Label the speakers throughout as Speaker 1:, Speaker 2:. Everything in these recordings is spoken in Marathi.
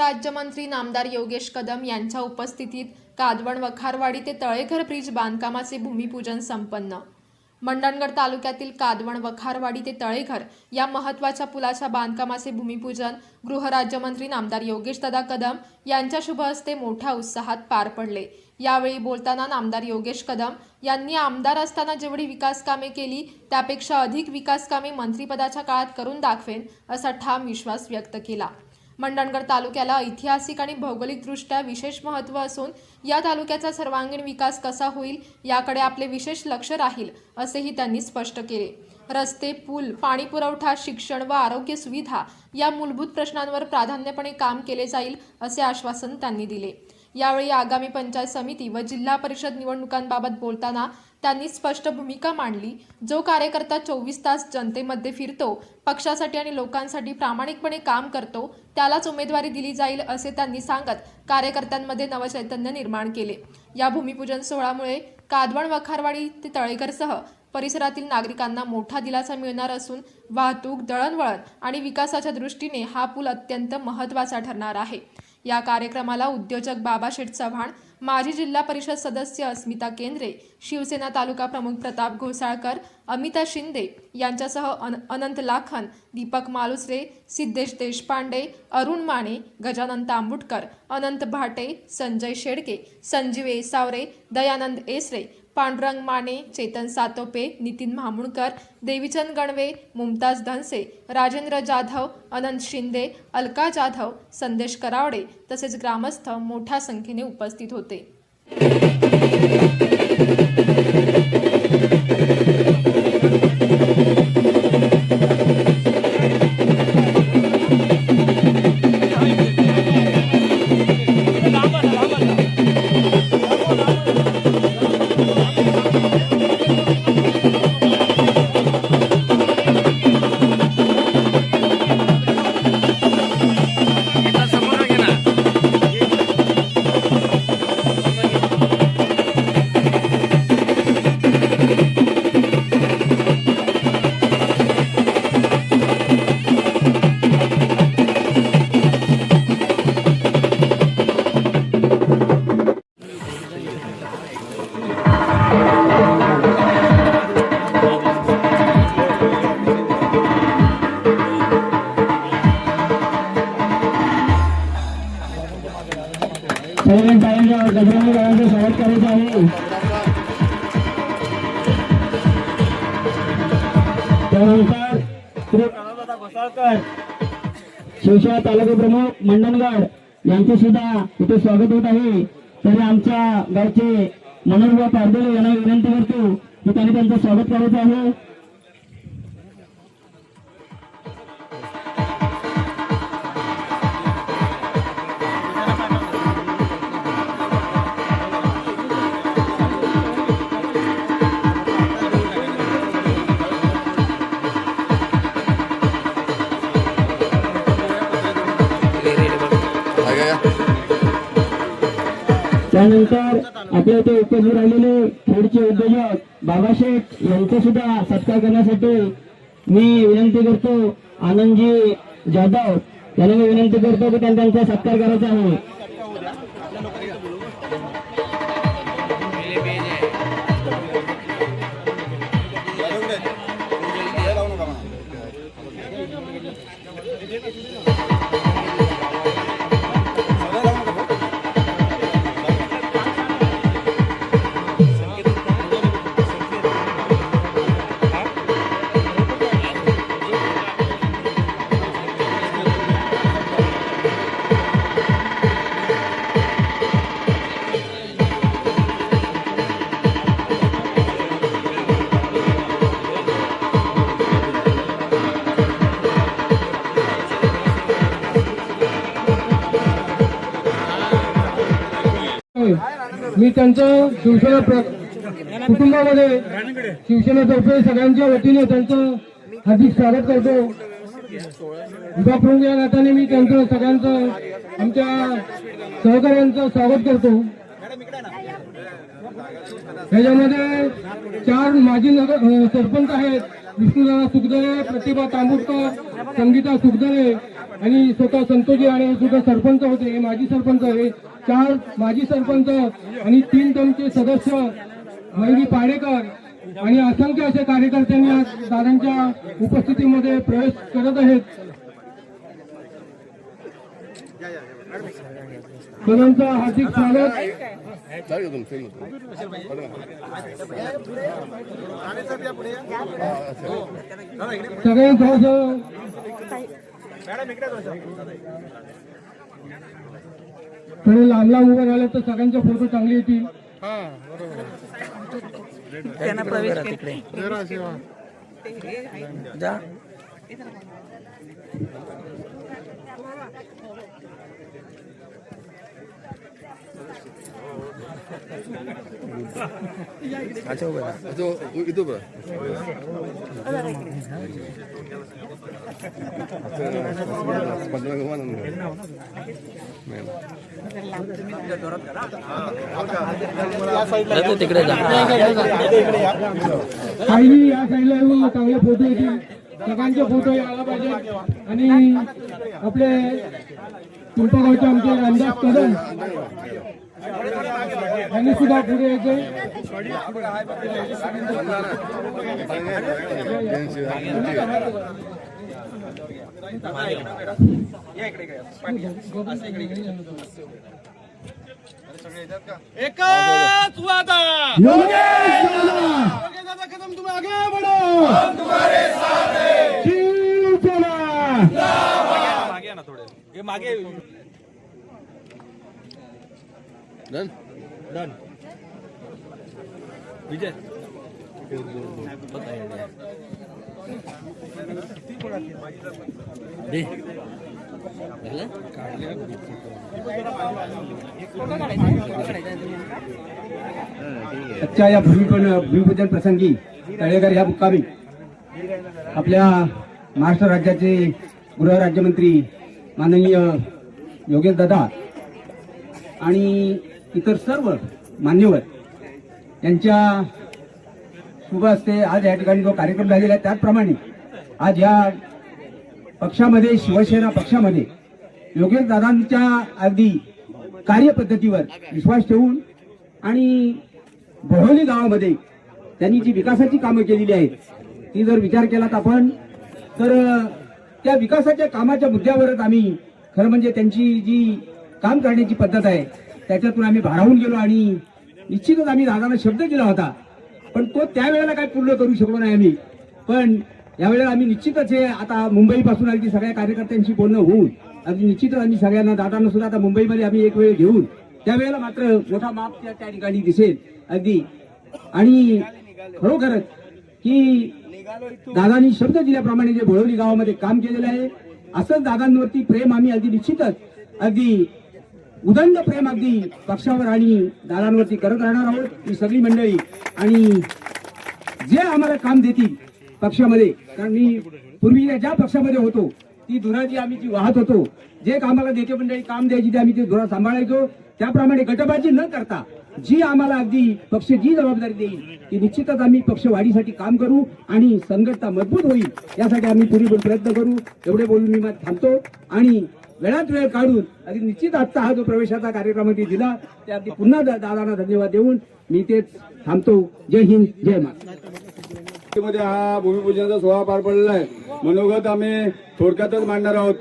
Speaker 1: गृहराज्यमंत्री नामदार योगेश कदम यांच्या उपस्थितीत कादवण वखारवाडी ते तळेघर ब्रिज बांधकामाचे भूमिपूजन संपन्न। मंडणगड तालुक्यातील कादवण वखारवाडी ते तळेघर या महत्त्वाच्या पुलाच्या बांधकामाचे भूमिपूजन गृहराज्यमंत्री नामदार योगेश दादा कदम यांच्या शुभ हस्ते मोठ्या उत्साहात पार पडले। यावेळी बोलताना नामदार योगेश कदम यांनी आमदार असताना जेवढी विकास कामे केली त्यापेक्षा अधिक विकास कामे मंत्रिपदाच्या काळात करून दाखवेन असा ठाम विश्वास व्यक्त केला। मंडणगड तालुक्याला ऐतिहासिक आणि भौगोलिकदृष्ट्या विशेष महत्त्व असून या तालुक्याचा सर्वांगीण विकास कसा होईल याकडे आपले विशेष लक्ष राहील असेही त्यांनी स्पष्ट केले। रस्ते, पूल, पाणी पुरवठा, शिक्षण व आरोग्य सुविधा या मूलभूत प्रश्नांवर प्राधान्यपणे काम केले जाईल असे आश्वासन त्यांनी दिले। यावेळी आगामी पंचायत समिती व जिल्हा परिषद निवडणुकांबाबत बोलताना त्यांनी स्पष्ट भूमिका मांडली। जो कार्यकर्ता 24 तास जनतेमध्ये फिरतो, पक्षासाठी आणि लोकांसाठी प्रामाणिकपणे काम करतो त्यालाच उमेदवारी दिली जाईल असे त्यांनी सांगत कार्यकर्त्यांमध्ये नवचैतन्य निर्माण केले। या भूमिपूजन सोहळ्यामुळे कादवण वखारवाडी ते तळेघरसह परिसरातील नागरिकांना मोठा दिलासा मिळणार असून वाहतूक, दळणवळण आणि विकासाच्या दृष्टीने हा पूल अत्यंत महत्त्वाचा ठरणार आहे। या कार्यक्रमाला उद्योजक बाबा शेठ चव्हाण, माजी जिल्हा परिषद सदस्य अस्मिता केंद्रे, शिवसेना तालुका प्रमुख प्रताप घोसाळकर, अमिता शिंदे यांच्यासह अनंत लाखन, दीपक मालुसरे, सिद्धेश देशपांडे, अरुण माने, गजानन तांबुटकर, अनंत भाटे, संजय शेडके, संजीव एसावरे, दयानंद एसरे, पांडुरंग माने, चेतन सातोपे, नितीन म्हामुणकर, देवीचंद गणवे, मुमताज धनसे, राजेंद्र जाधव, अनंत शिंदे, अलका जाधव, संदेश करावडे तसेच ग्रामस्थ मोठ्या संख्येने उपस्थित होते।
Speaker 2: स्वागत करायचं आहे। त्यानंतर श्री दादा घोसाळकर, शिवसेना तालुका प्रमुख मंडणगड यांचे सुद्धा इथे स्वागत होत आहे। तरी आमच्या गावचे मनोहर पारदोले यांना विनंती करतो की त्यांनी त्यांचं स्वागत करायचं आहे। त्यानंतर आपल्या इथे उपस्थित राहिलेले खेडचे उद्योजक बाबा शेठ यांचा सुद्धा सत्कार करण्यासाठी मी विनंती करतो। आनंदजी जाधव यांना मी विनंती करतो की त्यांचा सत्कार करायचा आहे। मी त्यांचं शिवसेना कुटुंबामध्ये शिवसेनेतर्फे सगळ्यांच्या वतीने त्यांचं हार्दिक स्वागत करतो। विभाप्रमुख या नात्याने मी त्यांचं सगळ्यांचं आमच्या सहकार्यांचं स्वागत करतो। याच्यामध्ये 4 माजी सरपंच आहेत,
Speaker 3: विष्णुदादा सुखदरे, प्रतिभा तांबुटकर, संगीता सुखदरे आणि स्वतः संतोजी आणि सुद्धा सरपंच होते, हे माजी सरपंच, हे 4 माजी सरपंच आणि 3 टर्मचे सदस्य मयुरी पाडेकर आणि असंख्य असे कार्यकर्त्यांनी आज दादांच्या उपस्थितीमध्ये प्रवेश करत आहेत. सर्वांचं हार्दिक स्वागत. सगळे थोडे लांब लांब उभं राहिले तर सगळ्यांचे फोटो चांगले येतील.
Speaker 4: त्यांना प्रवेश तिकडे जा. अच्छा बघा
Speaker 5: itu bro.
Speaker 4: तिकडे जा.
Speaker 3: काही या साईडला येऊन चांगले फोटो येतील, सगळ्यांचे फोटो यायला पाहिजे. आणि आपले पिंपळगावचे आमचे रामदास कदम यांनी सुद्धा पुढे यायचे.
Speaker 5: एकच वादा.
Speaker 2: योगेश दादा,
Speaker 5: दादा कदम तुम आगे बढ़ो.
Speaker 2: हम तुम्हारे साथ हैं. शिवसेना.
Speaker 5: मागे ना थोडे. हे मागे. Done done. विजय
Speaker 4: दे
Speaker 2: आजच्या या भूमिपूजन प्रसंगी तळेकर या मुक्कामी आपल्या महाराष्ट्र राज्याचे गृहराज्यमंत्री माननीय योगेश दादा आणि इतर सर्व मान्यवर यांच्या शुभ हस्ते आज या ठिकाणी जो कार्यक्रम झालेला आहे त्याचप्रमाणे आज या पक्षामध्ये शिवसेना पक्षामध्ये योगेश दादांच्या अगदी कार्यपद्धतीवर विश्वास ठेवून आणि बोहली गावामध्ये त्यांनी जी विकासाची कामं केलेली आहेत ती जर विचार केलात आपण तर त्या विकासाच्या कामाच्या मुद्द्यावरच आम्ही खरं म्हणजे त्यांची जी काम करण्याची पद्धत आहे त्याच्यातून आम्ही भारावून गेलो आणि निश्चितच आम्ही दादांना शब्द दिला होता पण तो त्यावेळेला काय पूर्ण करू शकलो नाही आम्ही. पण यावेळेला आम्ही निश्चितच हे आता मुंबईपासून अगदी सगळ्या कार्यकर्त्यांशी बोलणं होऊन अगदी निश्चितच आम्ही सगळ्यांना दादांना सुद्धा आता मुंबईमध्ये आम्ही एक वेळ घेऊन त्यावेळेला मात्र मोठा माप त्या ठिकाणी दिसेल अगदी. आणि खरोखरच की दादांनी शब्द दिल्याप्रमाणे जे बोळवली गावामध्ये काम केलेलं आहे असंच दादांवरती प्रेम आम्ही अगदी निश्चितच अगदी उदंड प्रेम अगदी पक्षावर आणि दादांवरती करत राहणार आहोत. ही सगळी मंडळी आणि जे आम्हाला काम देतील पक्षामध्ये कारण मी पूर्वी ज्या पक्षामध्ये होतो ती धुराची आम्ही जी वाहत होतो जे आम्हाला नेते मंडळी काम द्यायची ते आम्ही ते धुरा सांभाळायचो त्याप्रमाणे गटबाजी न करता जी आम्हाला अगदी पक्ष जी जबाबदारी देईल ती निश्चितच आम्ही पक्षवाढीसाठी काम करू आणि संघटना मजबूत होईल यासाठी आम्ही पुरेपूर प्रयत्न करू. एवढे बोलून मी थांबतो आणि वेळात वेळ काढून अगदी निश्चित आजचा हा जो प्रवेशाचा कार्यक्रम दिला त्या अगदी पुन्हा दादांना धन्यवाद देऊन मी तेच थांबतो. जय हिंद जय महाराष्ट्र.
Speaker 6: मध्ये हा भूमिपूजनाचा सोहळा पार पडलेला आहे. मनोगत आम्ही थोडक्यातच मांडणार आहोत.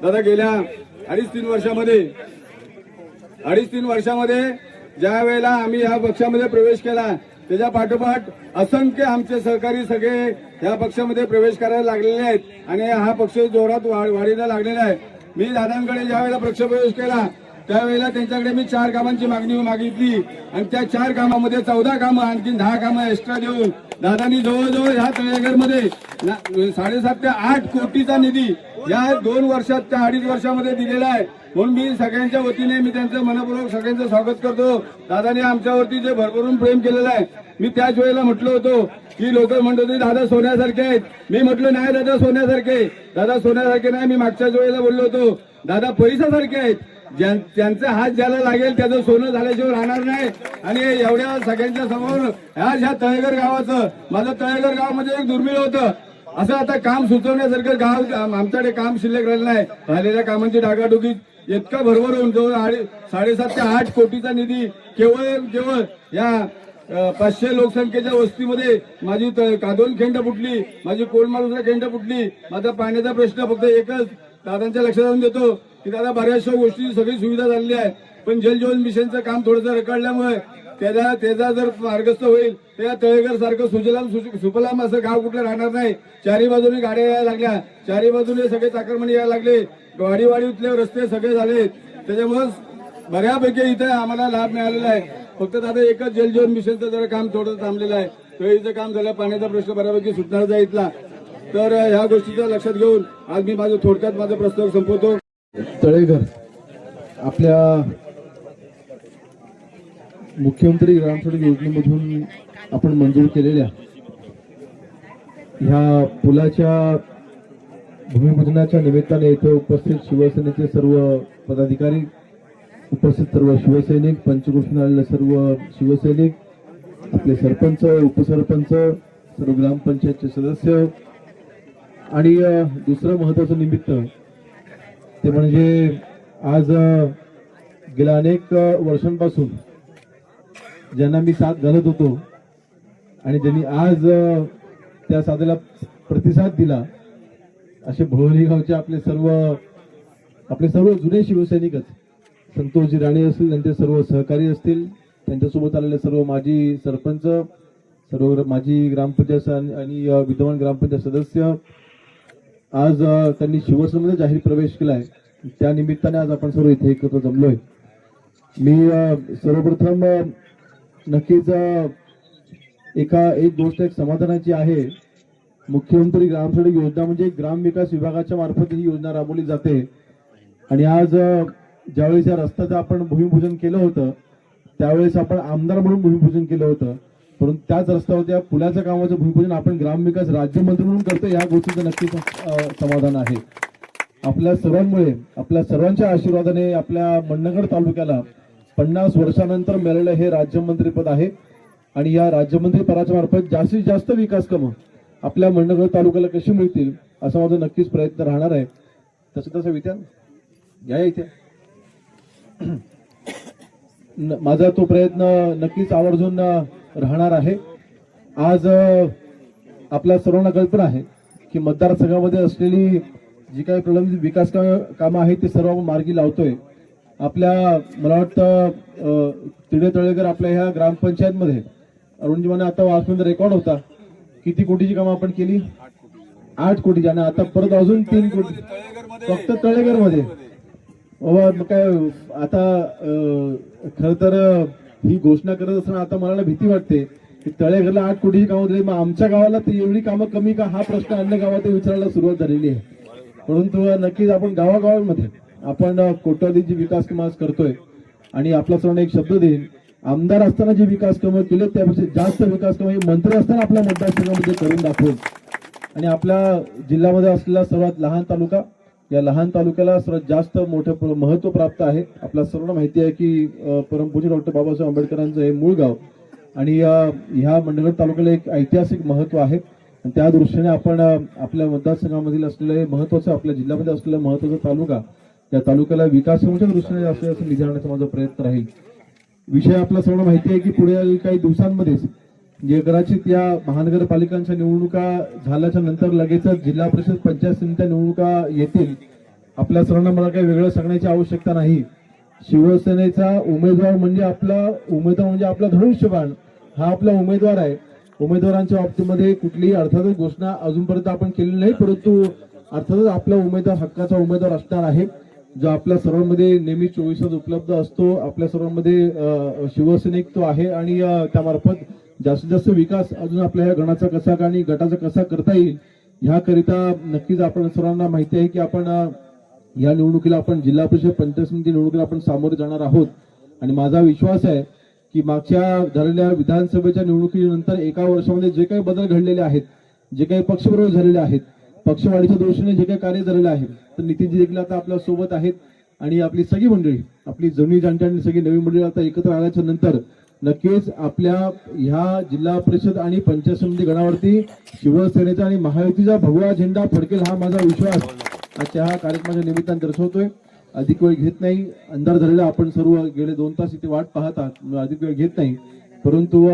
Speaker 6: दादा गेल्या 2.5-3 वर्षामध्ये ज्या वेळेला आम्ही या पक्षामध्ये प्रवेश केला त्याच्या पाठोपाठ असंख्य आमचे सहकारी सगळे या पक्षामध्ये प्रवेश करायला लागलेले आहेत आणि हा पक्ष जोरात वाढीला लागलेला आहे. मी दादांकडे ज्या वेळेला पक्षप्रवेश केला त्यावेळेला त्यांच्याकडे मी 4 कामांची मागणी मागितली आणि त्या 4 कामामध्ये 14 कामं आणखी 10 कामं एक्स्ट्रा देऊन दादांनी जवळजवळ ह्या तळेघरमध्ये 7.5 ते 8 कोटीचा निधी या 2 वर्षात त्या 2.5 वर्षामध्ये दिलेला आहे. म्हणून मी सगळ्यांच्या वतीने मी त्यांचं मनपूर्वक सगळ्यांचं स्वागत करतो. दादाने आमच्यावरती जे भरभरून प्रेम केलेलं आहे मी त्याच वेळेला म्हटलं होतो की लोक म्हणत होते दादा सोन्यासारखे आहेत. मी म्हटलं नाही दादा सोन्यासारखे नाही. मी मागच्याच वेळेला बोललो होतो दादा पैशासारखे आहेत. त्यांचा हात ज्याला लागेल त्याचं सोनं झाल्याशिवाय राहणार नाही. आणि एवढ्या सगळ्यांच्या समोर ह्या तळेघर गावाचं, माझं तळेघर गाव म्हणजे एक दुर्मिळ होतं. असं आता काम सुचवण्यासारखं गाव आमच्याकडे काम शिल्लक राहिलं नाही. राहिलेल्या कामांची डागाडुगी इतका भरभरून जवळ 7.5 ते 8 कोटीचा निधी केवळ या 500 लोकसंख्येच्या वस्तीमध्ये माझी कादोन खिंड फुटली, माझी कोलमालूसला खिंड फुटली. माझा पाण्याचा प्रश्न फक्त एकच दादांच्या लक्षात आणून देतो की दादा बऱ्याचशा गोष्टी सगळी सुविधा झालेली आहे, पण जलजीवन मिशनचं काम थोडंसं रखडल्यामुळे त्याचा जर मार्गस्थ होईल त्या तळेघर सारखं सुजलाम सुफलाम असं गाव कुठलं राहणार नाही. चारी बाजूने गाड्या यायला लागल्या, चारी बाजूने सगळे चाकरमानी यायला लागले, वाडीवाडीतले रस्ते सगळे झाले. त्याच्यामुळे बऱ्यापैकी इथे आम्हाला लाभ मिळालेला आहे. फक्त दादा एकच जलजीवन मिशनचं जरा काम थोडं थांबलेलं आहे. तळीचं काम झालं, पाण्याचा प्रश्न बऱ्यापैकी सुटणार आहे इथला. तर ह्या गोष्टीचं लक्षात घेऊन आज मी थोडक्यात माझा प्रस्ताव संपवतो.
Speaker 3: तळेघर आपल्या मुख्यमंत्री ग्रामसडक योजनेमधून आपण मंजूर केलेल्या ह्या पुलाच्या भूमिपूजनाच्या निमित्ताने इथे उपस्थित शिवसेनेचे सर्व पदाधिकारी, उपस्थित सर्व शिवसैनिक, पंचकृष्ण आलेले सर्व शिवसैनिक, आपले सरपंच, उपसरपंच, सर्व ग्रामपंचायतचे सदस्य आणि दुसरं महत्वाचं निमित्त ते म्हणजे आज गेल्या अनेक वर्षांपासून ज्यांना मी साथ घालत होतो आणि ज्यांनी आज त्या साथीला प्रतिसाद दिला असे भोवली गावचे आपले सर्व जुने शिवसैनिकच, संतोषजी राणे असतील, त्यांचे सर्व सहकारी असतील, त्यांच्यासोबत आलेले सर्व माजी सरपंच, सर्व माजी ग्रामपंचायत आणि विद्यमान ग्रामपंचायत सदस्य, आज त्यांनी शिवसेनेमध्ये जाहीर प्रवेश केलाय. त्या निमित्ताने आज आपण सर्व इथे एकत्र जमलोय. मी सर्वप्रथम नक्कीच एक गोष्ट समाधानाची आहे. मुख्यमंत्री ग्रामसडक योजना म्हणजे ग्रामविकास विभागाच्या मार्फत ही योजना राबवली जाते. आणि आज ज्यावेळेस या रस्त्याचं आपण भूमिपूजन केलं होतं त्यावेळेस आपण आमदार म्हणून भूमिपूजन केलं होतं, परंतु त्याच रस्त्यावर त्या पुलाच्या कामाचं भूमिपूजन आपण ग्रामविकास राज्यमंत्री म्हणून करतो. या गोष्टीचं नक्कीच समाधान आहे. आपल्या सर्वांमुळे, आपल्या सर्वांच्या आशीर्वादाने आपल्या मंडणगड तालुक्याला 50 वर्षानंतर मिळालेलं हे राज्यमंत्रीपद आहे. आणि या राज्यमंत्री पदाच्या मार्फत जास्तीत जास्त विकास कामं आपल्या मंडणगड तालुक्याला कशी मिळतील असा माझा नक्कीच प्रयत्न राहणार आहे. तसं विचार या इथे माझा तो प्रयत्न नक्कीच आवर्जून राहणार आहे. आज आपल्या सर्वांना कल्पना आहे की मतदारसंघामध्ये असलेली जी काही प्रलंबित विकास कामं आहेत ते सर्व आपण मार्गी लावतोय. आपल्या मला वाटतं तिडे तळेघर आपल्या ह्या ग्रामपंचायतमध्ये अरुणजी म्हणे आता वाचमध्ये रेकॉर्ड होता, किती कोटीची कामं आपण केली? 8 कोटीची. आणि आता परत अजून 3 कोटी फक्त तळेघर मध्ये. मग काय आता खर तर ही घोषणा करत असताना आता मला भीती वाटते की तळेघरला 8 कोटीची कामं दिली, मग आमच्या गावाला तर एवढी कामं कमी का, हा प्रश्न अन्य गावात विचारायला सुरुवात झालेली आहे. परंतु नक्कीच आपण गावागावांमध्ये आपण कोट्यावधीची विकास कामं करतोय. आणि आपला सर्वांना एक शब्द देईन, आमदार असताना जे विकास कामं केले त्यापेक्षा जास्त विकास कामं हे मंत्री असताना आपल्या मतदारसंघामध्ये करून दाखवून. आणि आपल्या जिल्ह्यामध्ये असलेला सर्वात लहान तालुका, या लहान तालुक्याला सर्वात जास्त मोठं महत्व प्राप्त आहे. आपल्या सर्वांना माहिती आहे की परमपूज्य डॉक्टर बाबासाहेब आंबेडकरांचं हे मूळ गाव आणि ह्या मंडणगड तालुक्याला एक ऐतिहासिक महत्व आहे. त्या दृष्टीने आपण आपल्या मतदारसंघामधील असलेलं महत्वाचं, आपल्या जिल्ह्यामध्ये असलेला महत्वाचा तालुका, या तालुक्याला विकासाच्या दृष्टीने असं निधी आणण्याचा माझा प्रयत्न राहील. विषय आपल्या सर्वांना माहिती आहे की पुढील काही दिवसांमध्येच जे कदाचित या महानगरपालिकांच्या निवडणुका झाल्याच्या नंतर लगेचच जिल्हा परिषद पंचायत समित्या निवडणुका येतील. आपल्या सर्वांना मला काही वेगळं सांगण्याची आवश्यकता नाही. शिवसेनेचा उमेदवार म्हणजे आपला धनुष्यबाण हा आपला उमेदवार आहे. उमेदवारांच्या बाबतीमध्ये कुठलीही अर्थातच घोषणा अजूनपर्यंत आपण केलेली नाही, परंतु अर्थातच आपला उमेदवार हक्काचा उमेदवार असणार आहे, जो आपल्या सर्वांमध्ये नेहमी 24 तास उपलब्ध असतो. आपल्या सर्वांमध्ये शिवसैनिक तो आहे आणि त्यामार्फत जास्तीत जास्त विकास अजून आपल्या ह्या गणाचा कसा आणि गटाचा कसा करता येईल ह्याकरिता नक्कीच आपण सर्वांना माहिती आहे की आपण या निवडणुकीला आपण जिल्हा परिषद पंचायत समिती निवडणुकीला आपण सामोरे जाणार आहोत. आणि माझा विश्वास आहे की मागच्या झालेल्या विधानसभेच्या निवडणुकीनंतर एका वर्षामध्ये जे काही बदल घडलेले आहेत, जे काही पक्षप्रवेश झालेले आहेत, पक्षवाढीच्या दृष्टीने जे काही कार्य झालेले आहे, तर नितीनजी देखील आता आपल्या सोबत आहेत.
Speaker 7: आणि आपली सगळी मंडळी, आपली जुनी जाणती आणि सगळी नवी मंडळी आता एकत्र आल्याच्या नंतर नक्कीच आपल्या ह्या जिल्हा परिषद आणि पंचायत समिती गणावरती शिवसेनेचा आणि महायुतीचा भगवा झेंडा फडकेल हा माझा विश्वास आजच्या ह्या कार्यक्रमाच्या निमित्ताने दर्शवतोय. अधिक वेळ घेत नाही, अंधार झालेला आपण सर्व गेले 2 तास इथे वाट पाहत आहात, अधिक वेळ घेत नाही, परंतु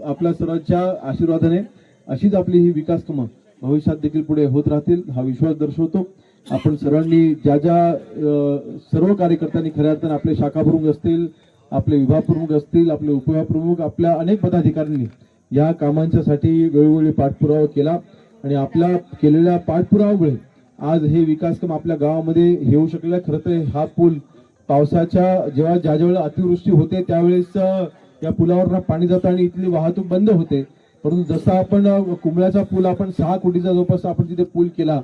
Speaker 7: आपल्या सर्वांच्या आशीर्वादाने अशीच आपली ही विकास कामं भविष्यात देखील पुढे होत राहतील हा विश्वास दर्शवतो. आपण सर्वांनी ज्या सर्व कार्यकर्त्यांनी खऱ्या अर्थाने आपले शाखा प्रमुख असतील, आपले विभाग प्रमुख असतील, आपले उपविभाग प्रमुख, आपल्या अनेक पदाधिकाऱ्यांनी या कामांच्यासाठी वेळोवेळी पाठपुरावा केला आणि आपल्या केलेल्या पाठपुराव्यामुळे आज हे विकास काम आपल्या गावामध्ये येऊ शकलेला. खरं तर हा पूल पावसाच्या ज्या वेळेला अतिवृष्टी होते त्यावेळेस या पुलावर पाणी जातं आणि इथली वाहतूक बंद होते, परंतु जसा आपण कुंभळ्याचा पूल आपण 6 कोटीचा जवळपास आपण तिथे पूल केला,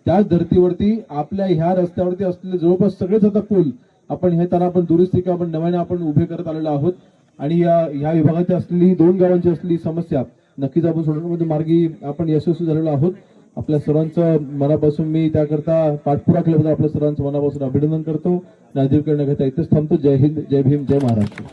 Speaker 7: त्याच धर्तीवरती आपल्या ह्या रस्त्यावरती असलेले जवळपास सगळेच आता पूल आपण हे त्यांना आपण दुरुस्ती किंवा आपण नव्याने आपण उभे करत आलेलो आहोत. आणि ह्या विभागाची असलेली 2 गावांची असलेली समस्या नक्कीच आपण सोडवण्यामध्ये मार्गी आपण यशस्वी झालेलो आहोत. आपल्या सर्वांचं मनापासून मी त्याकरता पाठपुरावा केल्याबद्दल आपल्या सर्वांचं मनापासून अभिनंदन करतो. अधिक न घेता इथेच थांबतो. जय हिंद, जय भीम, जय महाराष्ट्र.